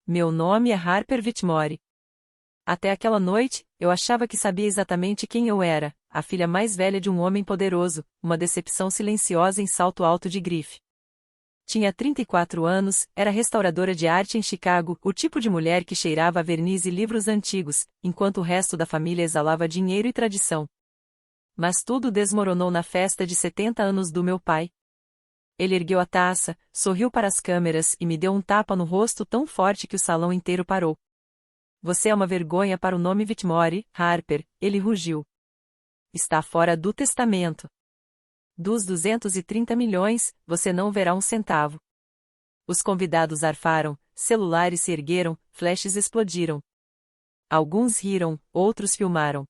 Meu nome é Harper Whitmore. Até aquela noite, eu achava que sabia exatamente quem eu era, a filha mais velha de um homem poderoso, uma decepção silenciosa em Salto Alto de Grife. Tinha 34 anos, era restauradora de arte em Chicago, o tipo de mulher que cheirava a verniz e livros antigos, enquanto o resto da família exalava dinheiro e tradição. Mas tudo desmoronou na festa de 70 anos do meu pai. Ele ergueu a taça, sorriu para as câmeras e me deu um tapa no rosto tão forte que o salão inteiro parou. Você é uma vergonha para o nome Whitmore, Harper, ele rugiu. Está fora do testamento. Dos 230 milhões, você não verá um centavo. Os convidados arfaram, celulares se ergueram, flashes explodiram. Alguns riram, outros filmaram.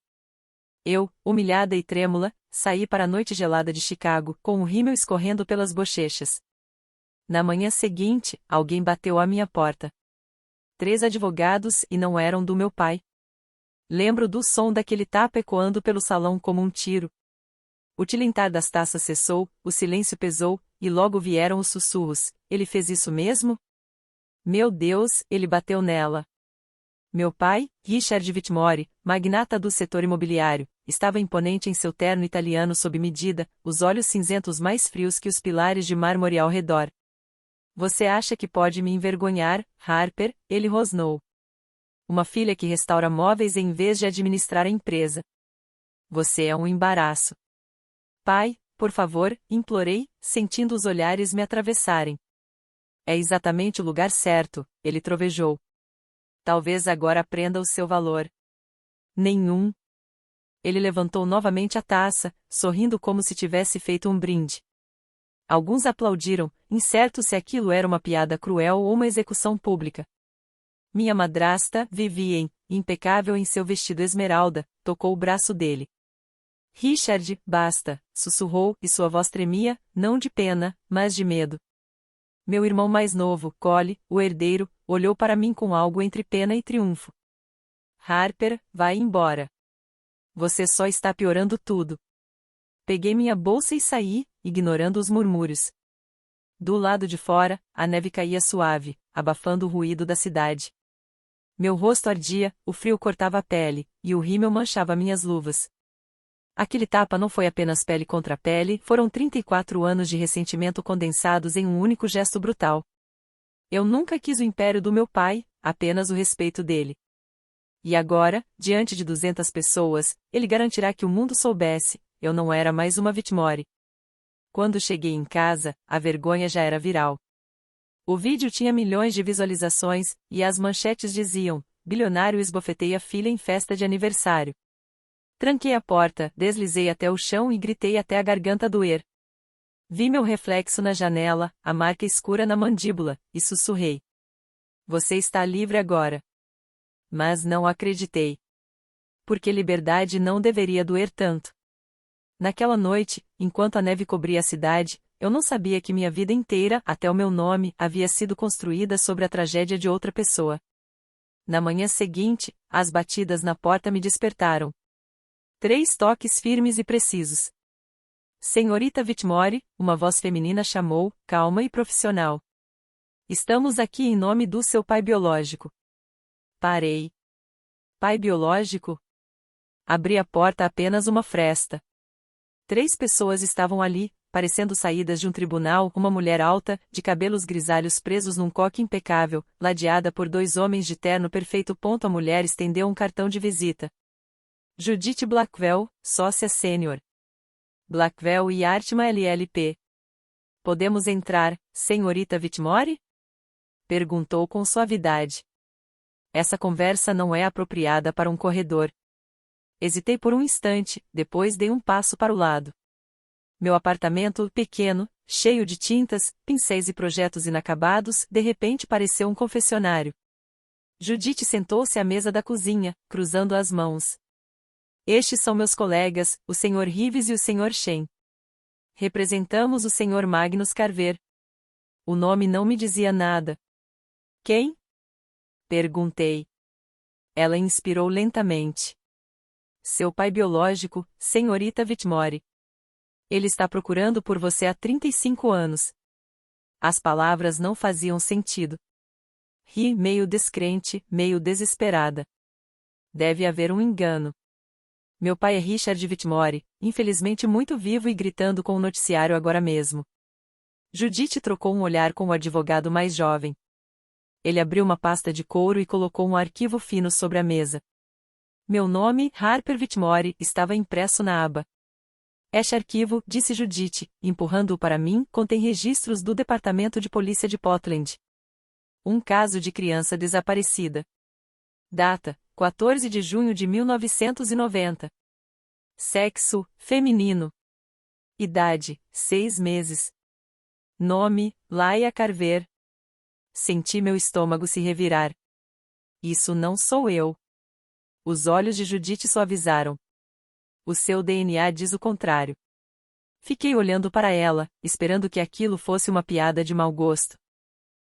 Eu, humilhada e trêmula, saí para a noite gelada de Chicago, com o rímel escorrendo pelas bochechas. Na manhã seguinte, alguém bateu à minha porta. 3 advogados e não eram do meu pai. Lembro do som daquele tapa ecoando pelo salão como um tiro. O tilintar das taças cessou, o silêncio pesou, e logo vieram os sussurros. Ele fez isso mesmo? Meu Deus, ele bateu nela. Meu pai, Richard Whitmore, magnata do setor imobiliário, estava imponente em seu terno italiano sob medida, os olhos cinzentos mais frios que os pilares de mármore ao redor. Você acha que pode me envergonhar, Harper? Ele rosnou. Uma filha que restaura móveis em vez de administrar a empresa. Você é um embaraço. Pai, por favor, implorei, sentindo os olhares me atravessarem. É exatamente o lugar certo, ele trovejou. Talvez agora aprenda o seu valor. Nenhum. Ele levantou novamente a taça, sorrindo como se tivesse feito um brinde. Alguns aplaudiram, incertos se aquilo era uma piada cruel ou uma execução pública. Minha madrasta, Vivien, impecável em seu vestido esmeralda, tocou o braço dele. Richard, basta, sussurrou, e sua voz tremia, não de pena, mas de medo. Meu irmão mais novo, Collie, o herdeiro, olhou para mim com algo entre pena e triunfo. Harper, vai embora. Você só está piorando tudo. Peguei minha bolsa e saí, ignorando os murmúrios. Do lado de fora, a neve caía suave, abafando o ruído da cidade. Meu rosto ardia, o frio cortava a pele, e o rímel manchava minhas luvas. Aquele tapa não foi apenas pele contra pele, foram 34 anos de ressentimento condensados em um único gesto brutal. Eu nunca quis o império do meu pai, apenas o respeito dele. E agora, diante de 200 pessoas, ele garantirá que o mundo soubesse, eu não era mais uma Whitmore. Quando cheguei em casa, a vergonha já era viral. O vídeo tinha milhões de visualizações, e as manchetes diziam: bilionário esbofeteia filha em festa de aniversário. Tranquei a porta, deslizei até o chão e gritei até a garganta doer. Vi meu reflexo na janela, a marca escura na mandíbula, e sussurrei. Você está livre agora. Mas não acreditei. Porque liberdade não deveria doer tanto. Naquela noite, enquanto a neve cobria a cidade, eu não sabia que minha vida inteira, até o meu nome, havia sido construída sobre a tragédia de outra pessoa. Na manhã seguinte, as batidas na porta me despertaram. 3 toques firmes e precisos. Senhorita Whitmore, uma voz feminina chamou, calma e profissional. Estamos aqui em nome do seu pai biológico. Parei. Pai biológico? Abri a porta apenas uma fresta. 3 pessoas estavam ali, parecendo saídas de um tribunal, uma mulher alta, de cabelos grisalhos presos num coque impecável, ladeada por 2 homens de terno perfeito. A mulher estendeu um cartão de visita. Judith Blackwell, sócia sênior. Blackwell e Artima LLP. Podemos entrar, senhorita Whitmore? Perguntou com suavidade. Essa conversa não é apropriada para um corredor. Hesitei por um instante, depois dei um passo para o lado. Meu apartamento, pequeno, cheio de tintas, pincéis e projetos inacabados, de repente pareceu um confessionário. Judith sentou-se à mesa da cozinha, cruzando as mãos. Estes são meus colegas, o Sr. Rives e o Sr. Shen. Representamos o Sr. Magnus Carver. O nome não me dizia nada. Quem? Perguntei. Ela inspirou lentamente. Seu pai biológico, senhorita Whitmore. Ele está procurando por você há 35 anos. As palavras não faziam sentido. Ri, meio descrente, meio desesperada. Deve haver um engano. Meu pai é Richard Whitmore, infelizmente muito vivo e gritando com o noticiário agora mesmo. Judith trocou um olhar com o advogado mais jovem. Ele abriu uma pasta de couro e colocou um arquivo fino sobre a mesa. Meu nome, Harper Whitmore, estava impresso na aba. Este arquivo, disse Judith, empurrando-o para mim, contém registros do Departamento de Polícia de Portland. Um caso de criança desaparecida. Data: 14 de junho de 1990. Sexo: feminino. Idade: 6 meses. Nome: Laia Carver. Senti meu estômago se revirar. Isso não sou eu. Os olhos de Judith suavizaram. O seu DNA diz o contrário. Fiquei olhando para ela, esperando que aquilo fosse uma piada de mau gosto.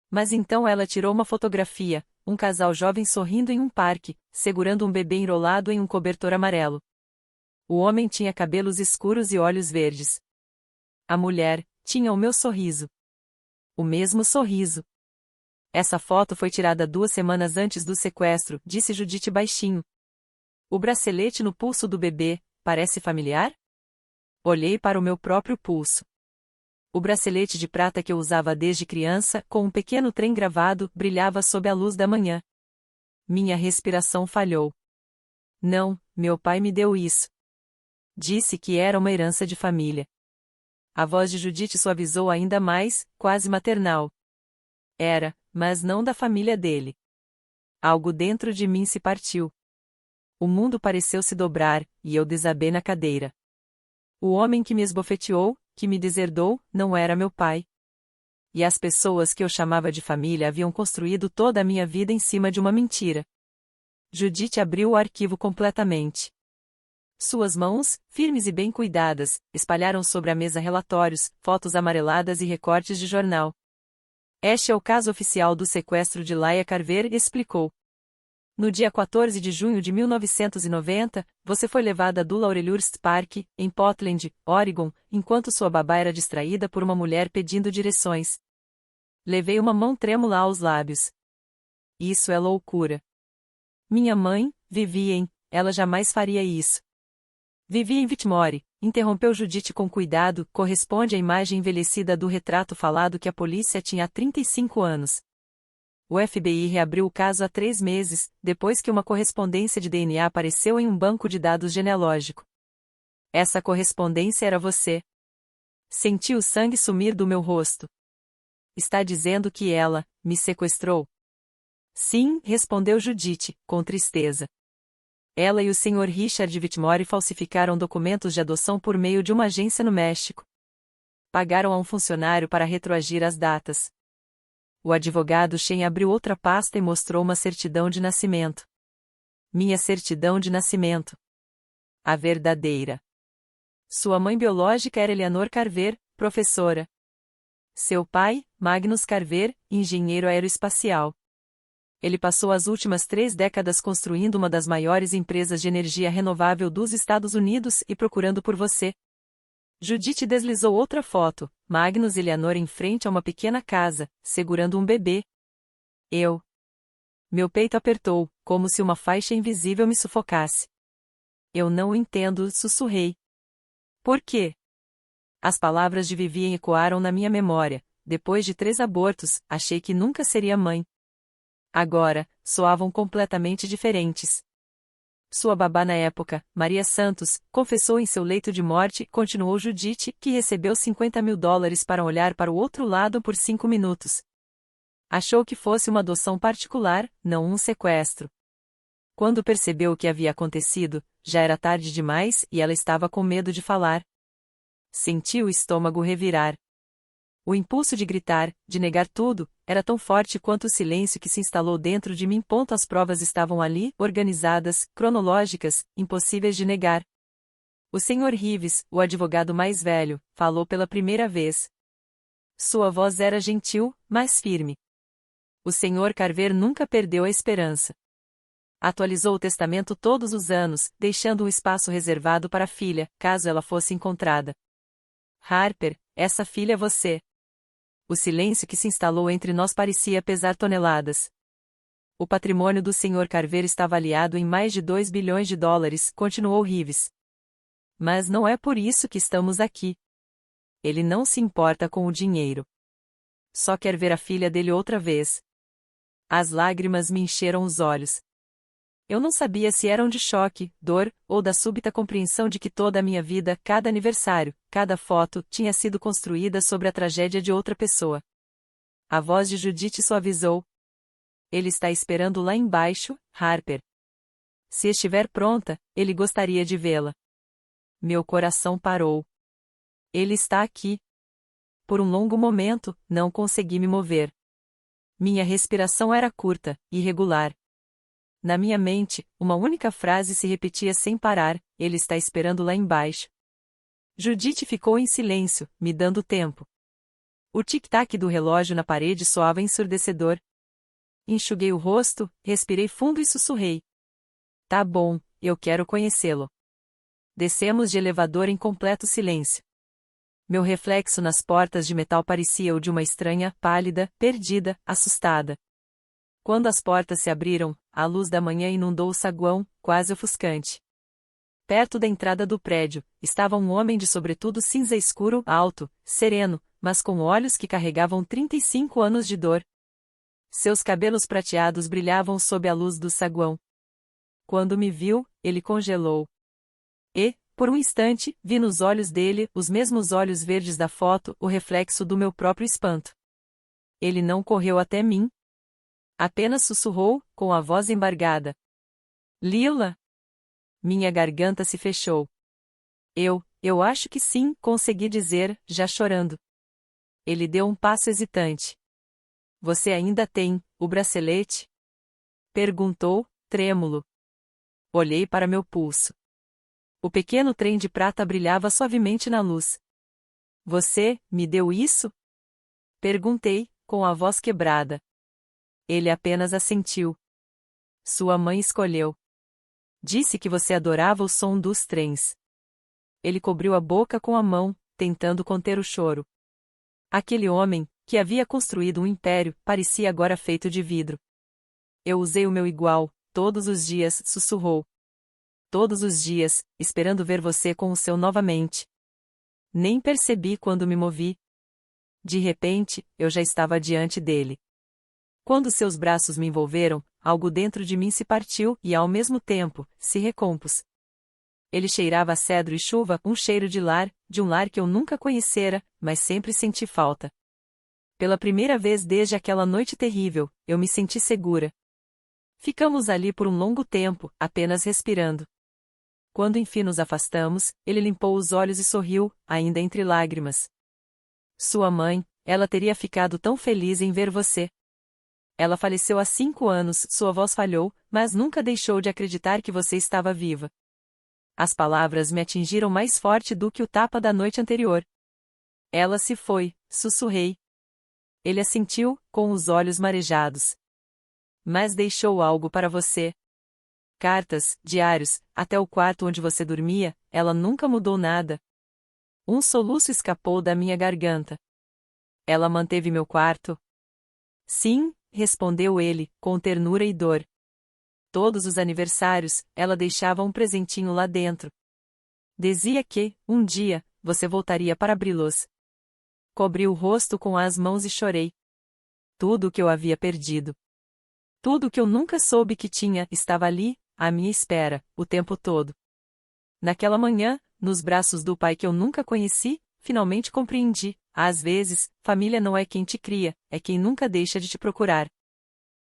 Mas então ela tirou uma fotografia, um casal jovem sorrindo em um parque, segurando um bebê enrolado em um cobertor amarelo. O homem tinha cabelos escuros e olhos verdes. A mulher tinha o meu sorriso. O mesmo sorriso. Essa foto foi tirada 2 semanas antes do sequestro, disse Judith baixinho. O bracelete no pulso do bebê, parece familiar? Olhei para o meu próprio pulso. O bracelete de prata que eu usava desde criança, com um pequeno trem gravado, brilhava sob a luz da manhã. Minha respiração falhou. Não, meu pai me deu isso. Disse que era uma herança de família. A voz de Judith suavizou ainda mais, quase maternal. Era, mas não da família dele. Algo dentro de mim se partiu. O mundo pareceu se dobrar, e eu desabei na cadeira. O homem que me esbofeteou, que me deserdou, não era meu pai. E as pessoas que eu chamava de família haviam construído toda a minha vida em cima de uma mentira. Judith abriu o arquivo completamente. Suas mãos, firmes e bem cuidadas, espalharam sobre a mesa relatórios, fotos amareladas e recortes de jornal. Este é o caso oficial do sequestro de Laia Carver, explicou. No dia 14 de junho de 1990, você foi levada do Laurelhurst Park, em Portland, Oregon, enquanto sua babá era distraída por uma mulher pedindo direções. Levei uma mão trêmula aos lábios. Isso é loucura. Minha mãe, Vivien, ela jamais faria isso. Vivien Whitmore, interrompeu Judith com cuidado, corresponde à imagem envelhecida do retrato falado que a polícia tinha há 35 anos. O FBI reabriu o caso há 3 meses, depois que uma correspondência de DNA apareceu em um banco de dados genealógico. Essa correspondência era você. Senti o sangue sumir do meu rosto. Está dizendo que ela me sequestrou? Sim, respondeu Judith, com tristeza. Ela e o Sr. Richard Whitmore falsificaram documentos de adoção por meio de uma agência no México. Pagaram a um funcionário para retroagir as datas. O advogado Shen abriu outra pasta e mostrou uma certidão de nascimento. Minha certidão de nascimento. A verdadeira. Sua mãe biológica era Eleanor Carver, professora. Seu pai, Magnus Carver, engenheiro aeroespacial. Ele passou as últimas 3 décadas construindo uma das maiores empresas de energia renovável dos Estados Unidos e procurando por você. Judith deslizou outra foto, Magnus e Eleanor em frente a uma pequena casa, segurando um bebê. Meu peito apertou, como se uma faixa invisível me sufocasse. Eu não entendo, sussurrei. Por quê? As palavras de Vivien ecoaram na minha memória. Depois de 3 abortos, achei que nunca seria mãe. Agora, soavam completamente diferentes. Sua babá na época, Maria Santos, confessou em seu leito de morte, continuou Judith, que recebeu $50.000 para olhar para o outro lado por 5 minutos. Achou que fosse uma adoção particular, não um sequestro. Quando percebeu o que havia acontecido, já era tarde demais e ela estava com medo de falar. Senti o estômago revirar. O impulso de gritar, de negar tudo, era tão forte quanto o silêncio que se instalou dentro de mim. As provas estavam ali, organizadas, cronológicas, impossíveis de negar. O Sr. Reeves, o advogado mais velho, falou pela primeira vez. Sua voz era gentil, mas firme. O Sr. Carver nunca perdeu a esperança. Atualizou o testamento todos os anos, deixando um espaço reservado para a filha, caso ela fosse encontrada. Harper, essa filha é você. O silêncio que se instalou entre nós parecia pesar toneladas. O patrimônio do Sr. Carver está avaliado em mais de 2 bilhões de dólares, continuou Reeves. Mas não é por isso que estamos aqui. Ele não se importa com o dinheiro. Só quer ver a filha dele outra vez. As lágrimas me encheram os olhos. Eu não sabia se eram de choque, dor, ou da súbita compreensão de que toda a minha vida, cada aniversário, cada foto, tinha sido construída sobre a tragédia de outra pessoa. A voz de Judith suavizou. Ele está esperando lá embaixo, Harper. Se estiver pronta, ele gostaria de vê-la. Meu coração parou. Ele está aqui. Por um longo momento, não consegui me mover. Minha respiração era curta, irregular. Na minha mente, uma única frase se repetia sem parar: ele está esperando lá embaixo. Judith ficou em silêncio, me dando tempo. O tic-tac do relógio na parede soava ensurdecedor. Enxuguei o rosto, respirei fundo e sussurrei. Tá bom, eu quero conhecê-lo. Descemos de elevador em completo silêncio. Meu reflexo nas portas de metal parecia o de uma estranha, pálida, perdida, assustada. Quando as portas se abriram, a luz da manhã inundou o saguão, quase ofuscante. Perto da entrada do prédio, estava um homem de sobretudo cinza escuro, alto, sereno, mas com olhos que carregavam 35 anos de dor. Seus cabelos prateados brilhavam sob a luz do saguão. Quando me viu, ele congelou. E, por um instante, vi nos olhos dele, os mesmos olhos verdes da foto, o reflexo do meu próprio espanto. Ele não correu até mim. Apenas sussurrou, com a voz embargada. Lila? Minha garganta se fechou. Eu acho que sim, consegui dizer, já chorando. Ele deu um passo hesitante. Você ainda tem o bracelete? Perguntou, trêmulo. Olhei para meu pulso. O pequeno trem de prata brilhava suavemente na luz. Você me deu isso? Perguntei, com a voz quebrada. Ele apenas assentiu. Sua mãe escolheu. Disse que você adorava o som dos trens. Ele cobriu a boca com a mão, tentando conter o choro. Aquele homem, que havia construído um império, parecia agora feito de vidro. Eu usei o meu igual, todos os dias, sussurrou. Todos os dias, esperando ver você com o seu novamente. Nem percebi quando me movi. De repente, eu já estava diante dele. Quando seus braços me envolveram, algo dentro de mim se partiu e, ao mesmo tempo, se recompôs. Ele cheirava a cedro e chuva, um cheiro de um lar que eu nunca conhecera, mas sempre senti falta. Pela primeira vez desde aquela noite terrível, eu me senti segura. Ficamos ali por um longo tempo, apenas respirando. Quando enfim nos afastamos, ele limpou os olhos e sorriu, ainda entre lágrimas. Sua mãe, ela teria ficado tão feliz em ver você. Ela faleceu há 5 anos, sua voz falhou, mas nunca deixou de acreditar que você estava viva. As palavras me atingiram mais forte do que o tapa da noite anterior. Ela se foi, sussurrei. Ele assentiu, com os olhos marejados. Mas deixou algo para você. Cartas, diários, até o quarto onde você dormia, ela nunca mudou nada. Um soluço escapou da minha garganta. Ela manteve meu quarto? Sim, respondeu ele, com ternura e dor. Todos os aniversários, ela deixava um presentinho lá dentro. Dizia que, um dia, você voltaria para abri-los. Cobri o rosto com as mãos e chorei. Tudo o que eu havia perdido. Tudo o que eu nunca soube que tinha, estava ali, à minha espera, o tempo todo. Naquela manhã, nos braços do pai que eu nunca conheci, finalmente compreendi. Às vezes, família não é quem te cria, é quem nunca deixa de te procurar.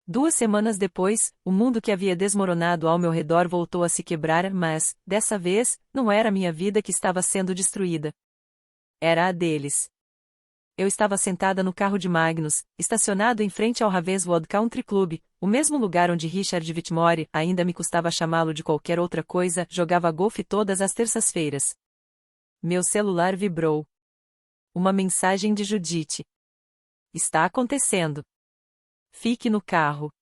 2 semanas depois, o mundo que havia desmoronado ao meu redor voltou a se quebrar, mas, dessa vez, não era a minha vida que estava sendo destruída. Era a deles. Eu estava sentada no carro de Magnus, estacionado em frente ao Ravenswood Country Club, o mesmo lugar onde Richard Whitmore, ainda me custava chamá-lo de qualquer outra coisa, jogava golfe todas as terças-feiras. Meu celular vibrou. Uma mensagem de Judith. Está acontecendo. Fique no carro.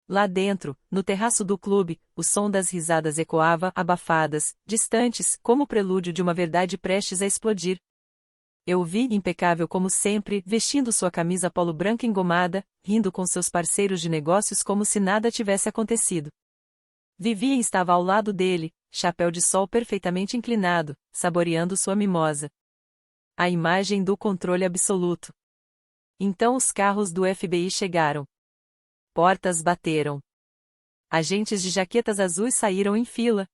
Lá dentro, no terraço do clube, o som das risadas ecoava, abafadas, distantes, como o prelúdio de uma verdade prestes a explodir. Eu o vi, impecável como sempre, vestindo sua camisa polo branca engomada, rindo com seus parceiros de negócios como se nada tivesse acontecido. Vivian estava ao lado dele, chapéu de sol perfeitamente inclinado, saboreando sua mimosa. A imagem do controle absoluto. Então os carros do FBI chegaram. Portas bateram. Agentes de jaquetas azuis saíram em fila.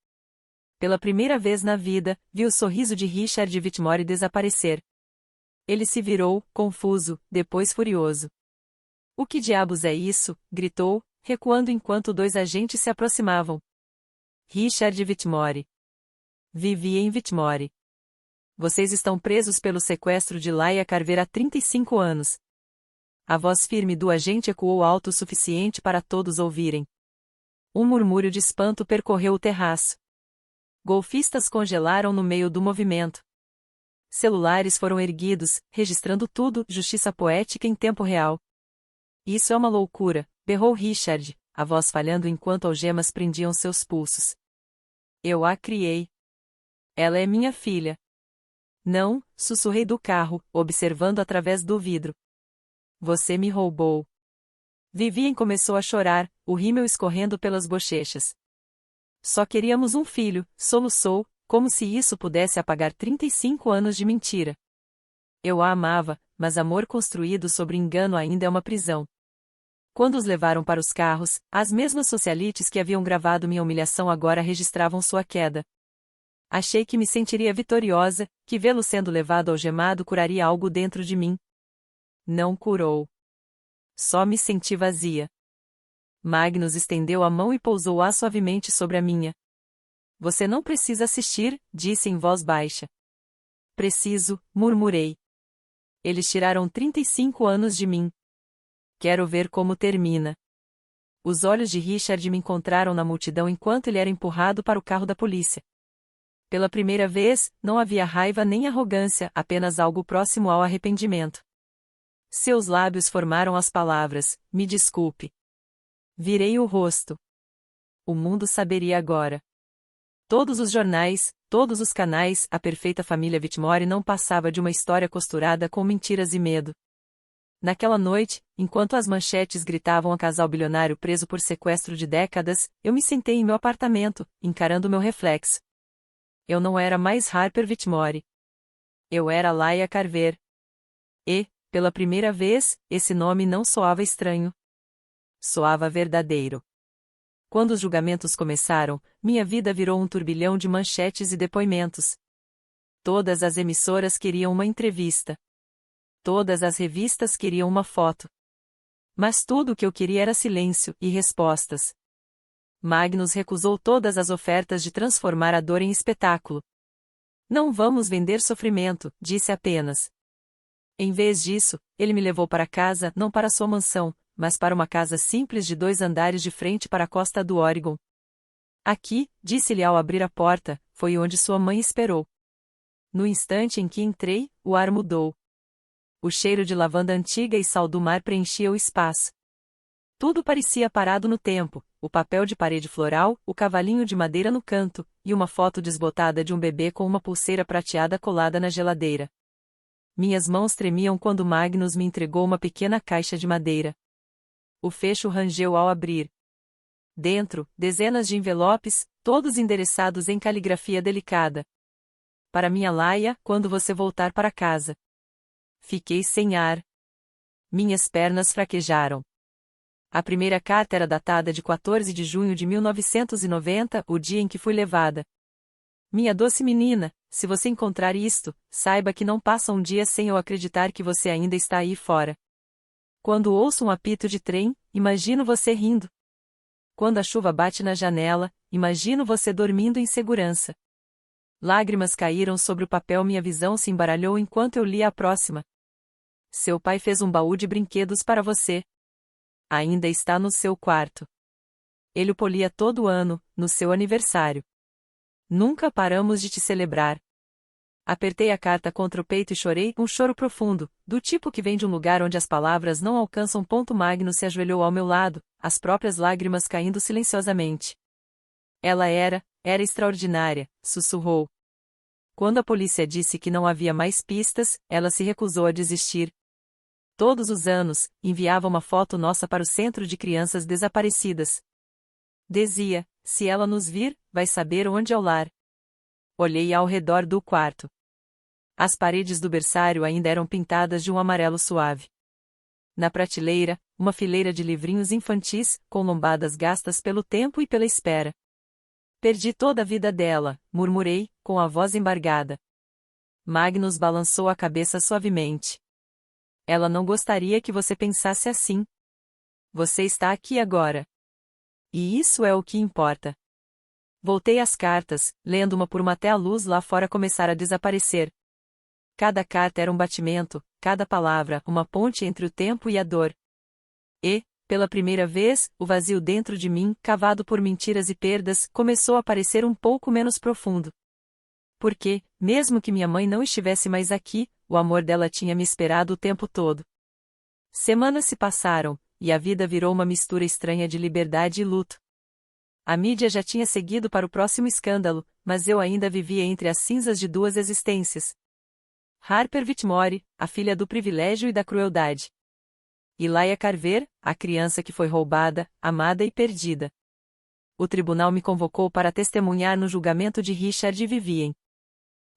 Pela primeira vez na vida, vi o sorriso de Richard Whitmore desaparecer. Ele se virou, confuso, depois furioso. "O que diabos é isso?" gritou, recuando enquanto dois agentes se aproximavam. Richard Whitmore. Vivian Whitmore. Vocês estão presos pelo sequestro de Laia Carver há 35 anos. A voz firme do agente ecoou alto o suficiente para todos ouvirem. Um murmúrio de espanto percorreu o terraço. Golfistas congelaram no meio do movimento. Celulares foram erguidos, registrando tudo, justiça poética em tempo real. "Isso é uma loucura", berrou Richard, a voz falhando enquanto algemas prendiam seus pulsos. "Eu a criei. Ela é minha filha." "Não", sussurrei do carro, observando através do vidro. "Você me roubou." Vivian começou a chorar, o rímel escorrendo pelas bochechas. "Só queríamos um filho", soluçou, como se isso pudesse apagar 35 anos de mentira. "Eu a amava, mas amor construído sobre engano ainda é uma prisão." Quando os levaram para os carros, as mesmas socialites que haviam gravado minha humilhação agora registravam sua queda. Achei que me sentiria vitoriosa, que vê-lo sendo levado algemado curaria algo dentro de mim. Não curou. Só me senti vazia. Magnus estendeu a mão e pousou-a suavemente sobre a minha. "Você não precisa assistir", disse em voz baixa. "Preciso", murmurei. "Eles tiraram 35 anos de mim. Quero ver como termina." Os olhos de Richard me encontraram na multidão enquanto ele era empurrado para o carro da polícia. Pela primeira vez, não havia raiva nem arrogância, apenas algo próximo ao arrependimento. Seus lábios formaram as palavras: "Me desculpe." Virei o rosto. O mundo saberia agora. Todos os jornais, todos os canais, a perfeita família Whitmore não passava de uma história costurada com mentiras e medo. Naquela noite, enquanto as manchetes gritavam a casal bilionário preso por sequestro de décadas, eu me sentei em meu apartamento, encarando meu reflexo. Eu não era mais Harper Whitmore. Eu era Laia Carver. E, pela primeira vez, esse nome não soava estranho. Soava verdadeiro. Quando os julgamentos começaram, minha vida virou um turbilhão de manchetes e depoimentos. Todas as emissoras queriam uma entrevista. Todas as revistas queriam uma foto. Mas tudo o que eu queria era silêncio e respostas. Magnus recusou todas as ofertas de transformar a dor em espetáculo. "Não vamos vender sofrimento", disse apenas. Em vez disso, ele me levou para casa, não para sua mansão, mas para uma casa simples de 2 andares de frente para a costa do Oregon. "Aqui", disse-lhe ao abrir a porta, "foi onde sua mãe esperou." No instante em que entrei, o ar mudou. O cheiro de lavanda antiga e sal do mar preenchia o espaço. Tudo parecia parado no tempo, o papel de parede floral, o cavalinho de madeira no canto, e uma foto desbotada de um bebê com uma pulseira prateada colada na geladeira. Minhas mãos tremiam quando Magnus me entregou uma pequena caixa de madeira. O fecho rangeu ao abrir. Dentro, dezenas de envelopes, todos endereçados em caligrafia delicada. "Para minha Laia, quando você voltar para casa." Fiquei sem ar. Minhas pernas fraquejaram. A primeira carta era datada de 14 de junho de 1990, o dia em que fui levada. "Minha doce menina, se você encontrar isto, saiba que não passa um dia sem eu acreditar que você ainda está aí fora. Quando ouço um apito de trem, imagino você rindo. Quando a chuva bate na janela, imagino você dormindo em segurança." Lágrimas caíram sobre o papel, minha visão se embaralhou enquanto eu lia a próxima. "Seu pai fez um baú de brinquedos para você. Ainda está no seu quarto. Ele o polia todo ano, no seu aniversário. Nunca paramos de te celebrar." Apertei a carta contra o peito e chorei, um choro profundo, do tipo que vem de um lugar onde as palavras não alcançam. Magnus se ajoelhou ao meu lado, as próprias lágrimas caindo silenciosamente. Era extraordinária", sussurrou. Quando a polícia disse que não havia mais pistas, ela se recusou a desistir. Todos os anos, enviava uma foto nossa para o Centro de Crianças Desaparecidas. Dizia: se ela nos vir, vai saber onde é o lar. Olhei ao redor do quarto. As paredes do berçário ainda eram pintadas de um amarelo suave. Na prateleira, uma fileira de livrinhos infantis, com lombadas gastas pelo tempo e pela espera. Perdi toda a vida dela, murmurei, com a voz embargada. Magnus balançou a cabeça suavemente. Ela não gostaria que você pensasse assim. Você está aqui agora. E isso é o que importa. Voltei às cartas, lendo uma por uma até a luz lá fora começar a desaparecer. Cada carta era um batimento, cada palavra, uma ponte entre o tempo e a dor. E, pela primeira vez, o vazio dentro de mim, cavado por mentiras e perdas, começou a parecer um pouco menos profundo. Porque, mesmo que minha mãe não estivesse mais aqui, o amor dela tinha me esperado o tempo todo. Semanas se passaram, e a vida virou uma mistura estranha de liberdade e luto. A mídia já tinha seguido para o próximo escândalo, mas eu ainda vivia entre as cinzas de duas existências. Harper Whitmore, a filha do privilégio e da crueldade. E Laia Carver, a criança que foi roubada, amada e perdida. O tribunal me convocou para testemunhar no julgamento de Richard e Vivien.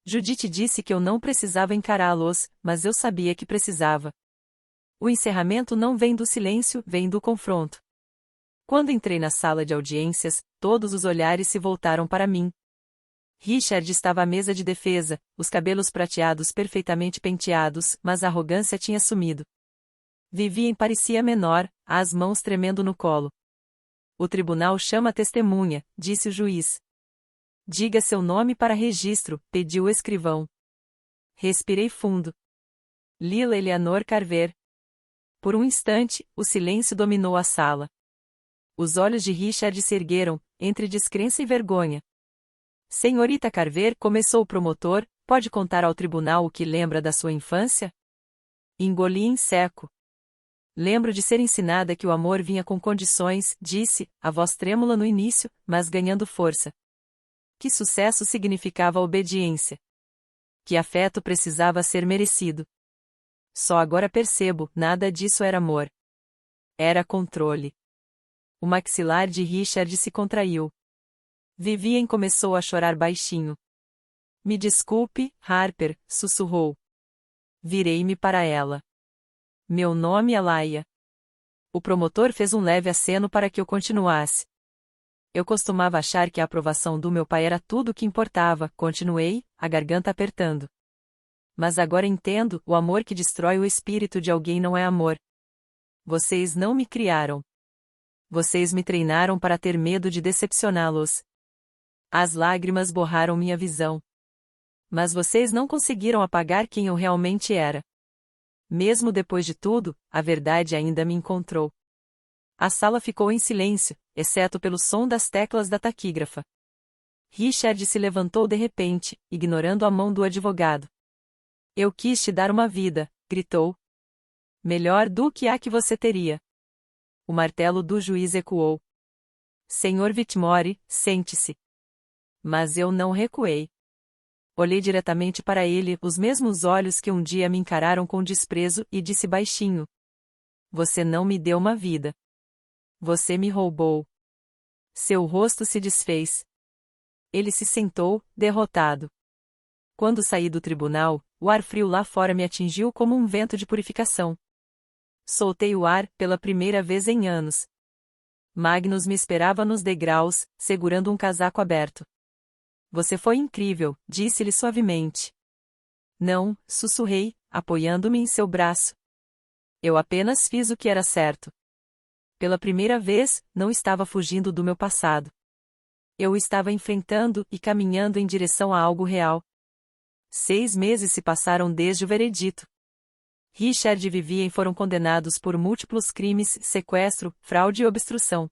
Judith disse que eu não precisava encará-los, mas eu sabia que precisava. O encerramento não vem do silêncio, vem do confronto. Quando entrei na sala de audiências, todos os olhares se voltaram para mim. Richard estava à mesa de defesa, os cabelos prateados perfeitamente penteados, mas a arrogância tinha sumido. Vivien parecia menor, as mãos tremendo no colo. O tribunal chama a testemunha, disse o juiz. Diga seu nome para registro, pediu o escrivão. Respirei fundo. Lila Eleanor Carver. Por um instante, o silêncio dominou a sala. Os olhos de Richard se ergueram, entre descrença e vergonha. Senhorita Carver, começou o promotor, pode contar ao tribunal o que lembra da sua infância? Engoli em seco. Lembro de ser ensinada que o amor vinha com condições, disse, a voz trêmula no início, mas ganhando força. Que sucesso significava obediência. Que afeto precisava ser merecido. Só agora percebo, nada disso era amor. Era controle. O maxilar de Richard se contraiu. Vivien começou a chorar baixinho. Me desculpe, Harper, sussurrou. Virei-me para ela. Meu nome é Laia. O promotor fez um leve aceno para que eu continuasse. Eu costumava achar que a aprovação do meu pai era tudo o que importava, continuei, a garganta apertando. Mas agora entendo, o amor que destrói o espírito de alguém não é amor. Vocês não me criaram. Vocês me treinaram para ter medo de decepcioná-los. As lágrimas borraram minha visão. Mas vocês não conseguiram apagar quem eu realmente era. Mesmo depois de tudo, a verdade ainda me encontrou. A sala ficou em silêncio, exceto pelo som das teclas da taquígrafa. Richard se levantou de repente, ignorando a mão do advogado. Eu quis te dar uma vida, gritou. Melhor do que a que você teria. O martelo do juiz ecoou. Senhor Whitmore, sente-se. Mas eu não recuei. Olhei diretamente para ele, os mesmos olhos que um dia me encararam com desprezo, e disse baixinho. Você não me deu uma vida. Você me roubou. Seu rosto se desfez. Ele se sentou, derrotado. Quando saí do tribunal, o ar frio lá fora me atingiu como um vento de purificação. Soltei o ar, pela primeira vez em anos. Magnus me esperava nos degraus, segurando um casaco aberto. Você foi incrível, disse-lhe suavemente. Não, sussurrei, apoiando-me em seu braço. Eu apenas fiz o que era certo. Pela primeira vez, não estava fugindo do meu passado. Eu estava enfrentando e caminhando em direção a algo real. 6 meses se passaram desde o veredito. Richard e Vivien foram condenados por múltiplos crimes, sequestro, fraude e obstrução.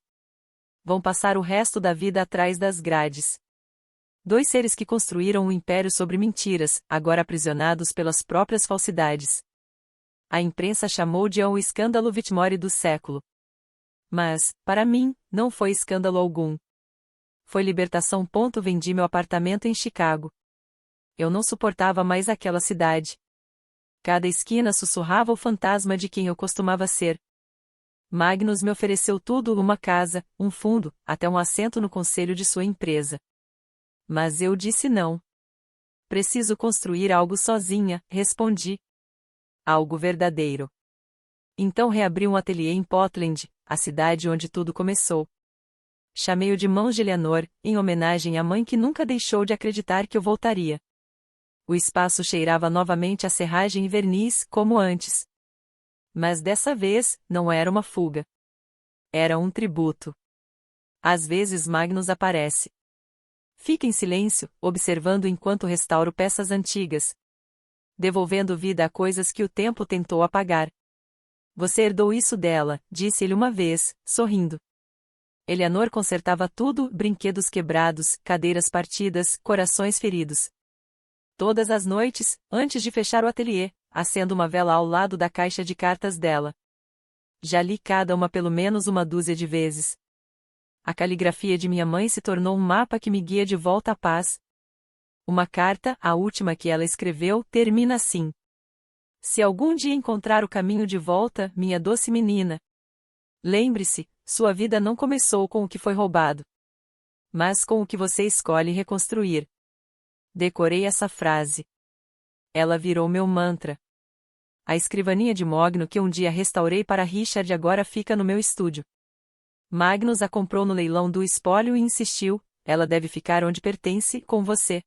Vão passar o resto da vida atrás das grades. 2 seres que construíram um império sobre mentiras, agora aprisionados pelas próprias falsidades. A imprensa chamou de o escândalo Whitmore do século. Mas, para mim, não foi escândalo algum. Foi libertação. Vendi meu apartamento em Chicago. Eu não suportava mais aquela cidade. Cada esquina sussurrava o fantasma de quem eu costumava ser. Magnus me ofereceu tudo: uma casa, um fundo, até um assento no conselho de sua empresa. Mas eu disse não. Preciso construir algo sozinha, respondi. Algo verdadeiro. Então reabri um ateliê em Portland, a cidade onde tudo começou. Chamei-o de Mãos de Eleanor, em homenagem à mãe que nunca deixou de acreditar que eu voltaria. O espaço cheirava novamente a serragem e verniz, como antes. Mas dessa vez, não era uma fuga. Era um tributo. Às vezes Magnus aparece. Fica em silêncio, observando enquanto restauro peças antigas. Devolvendo vida a coisas que o tempo tentou apagar. Você herdou isso dela, disse ele uma vez, sorrindo. Eleanor consertava tudo: brinquedos quebrados, cadeiras partidas, corações feridos. Todas as noites, antes de fechar o ateliê, acendo uma vela ao lado da caixa de cartas dela. Já li cada uma pelo menos uma dúzia de vezes. A caligrafia de minha mãe se tornou um mapa que me guia de volta à paz. Uma carta, a última que ela escreveu, termina assim: Se algum dia encontrar o caminho de volta, minha doce menina, lembre-se, sua vida não começou com o que foi roubado, mas com o que você escolhe reconstruir. Decorei essa frase. Ela virou meu mantra. A escrivaninha de mogno que um dia restaurei para Richard agora fica no meu estúdio. Magnus a comprou no leilão do espólio e insistiu: ela deve ficar onde pertence, com você.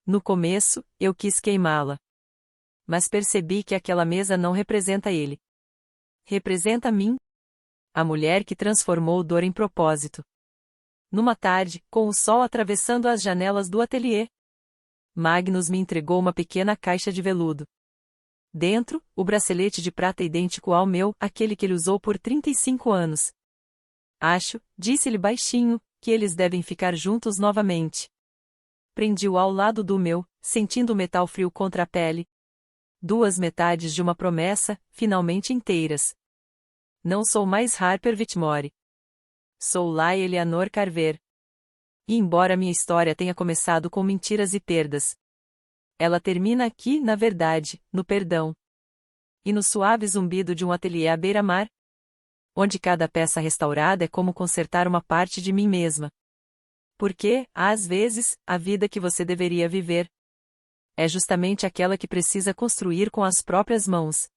No começo, eu quis queimá-la. Mas percebi que aquela mesa não representa ele. Representa mim? A mulher que transformou dor em propósito. Numa tarde, com o sol atravessando as janelas do ateliê, Magnus me entregou uma pequena caixa de veludo. Dentro, o bracelete de prata idêntico ao meu, aquele que ele usou por 35 anos. Acho, disse-lhe baixinho, que eles devem ficar juntos novamente. Prendi-o ao lado do meu, sentindo o metal frio contra a pele. Duas metades de uma promessa, finalmente inteiras. Não sou mais Harper Whitmore. Sou Lai Eleanor Carver. E embora minha história tenha começado com mentiras e perdas, ela termina aqui, na verdade, no perdão. E no suave zumbido de um ateliê à beira-mar, onde cada peça restaurada é como consertar uma parte de mim mesma. Porque, às vezes, a vida que você deveria viver é justamente aquela que precisa construir com as próprias mãos.